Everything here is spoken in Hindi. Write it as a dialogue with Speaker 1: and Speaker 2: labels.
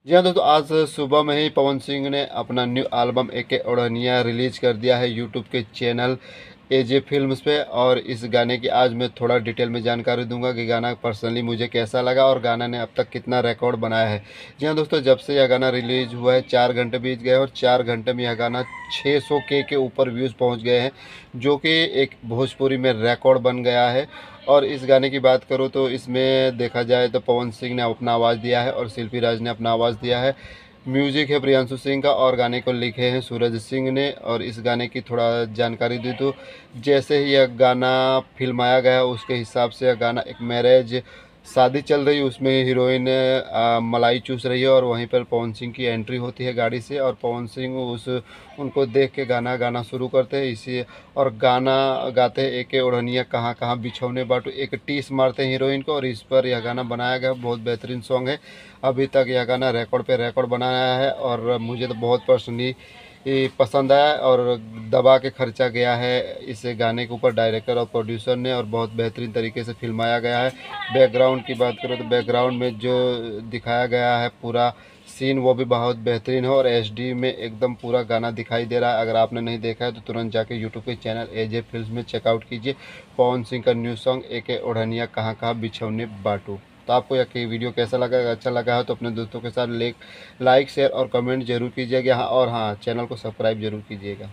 Speaker 1: जी हाँ दोस्तों, आज सुबह में ही पवन सिंह ने अपना न्यू एल्बम एके ओढ़निया रिलीज कर दिया है यूट्यूब के चैनल एजे फिल्म्स पे। और इस गाने की आज मैं थोड़ा डिटेल में जानकारी दूंगा कि गाना पर्सनली मुझे कैसा लगा और गाना ने अब तक कितना रिकॉर्ड बनाया है। जी हाँ दोस्तों, जब से यह गाना रिलीज हुआ है 4 घंटे बीत गए और 4 घंटे में यह गाना 600K के ऊपर व्यूज़ पहुंच गए हैं, जो कि एक भोजपुरी में रिकॉर्ड बन गया है। और इस गाने की बात करूँ तो इसमें देखा जाए तो पवन सिंह ने अपना आवाज़ दिया है और शिल्पी राज ने अपना आवाज़ दिया है। म्यूजिक है प्रियांशु सिंह का और गाने को लिखे हैं सूरज सिंह ने। और इस गाने की थोड़ा जानकारी दी तो जैसे ही यह गाना फिल्माया गया उसके हिसाब से यह गाना एक मैरिज शादी चल रही है, उसमें हीरोइन मलाई चूस रही है और वहीं पर पवन सिंह की एंट्री होती है गाड़ी से और पवन सिंह उस उनको देख के गाना गाना शुरू करते हैं इसी। और गाना गाते हैं एके ओढ़निया कहाँ कहाँ बिछौने बाटू, एक टीस मारते हैं हीरोइन को और इस पर यह गाना बनाया गया। बहुत बेहतरीन सॉन्ग है। अभी तक यह गाना रिकॉर्ड पे रिकॉर्ड बनाया है और मुझे तो बहुत पर्सनली ये पसंद आया और दबा के खर्चा गया है इस गाने के ऊपर डायरेक्टर और प्रोड्यूसर ने और बहुत बेहतरीन तरीके से फिल्माया गया है। बैकग्राउंड की बात करो तो बैकग्राउंड में जो दिखाया गया है पूरा सीन वो भी बहुत बेहतरीन है और एचडी में एकदम पूरा गाना दिखाई दे रहा है। अगर आपने नहीं देखा है तो तुरंत जाके यूट्यूब के चैनल एजे फिल्म्स में चेकआउट कीजिए पवन सिंह का न्यू सॉन्ग एके ओढ़निया कहाँ कहाँ बिछौने बाटू। तो आपको यह वीडियो कैसा लगा? अगर अच्छा लगा है तो अपने दोस्तों के साथ लाइक शेयर और कमेंट जरूर कीजिएगा। हाँ, और हाँ, चैनल को सब्सक्राइब जरूर कीजिएगा।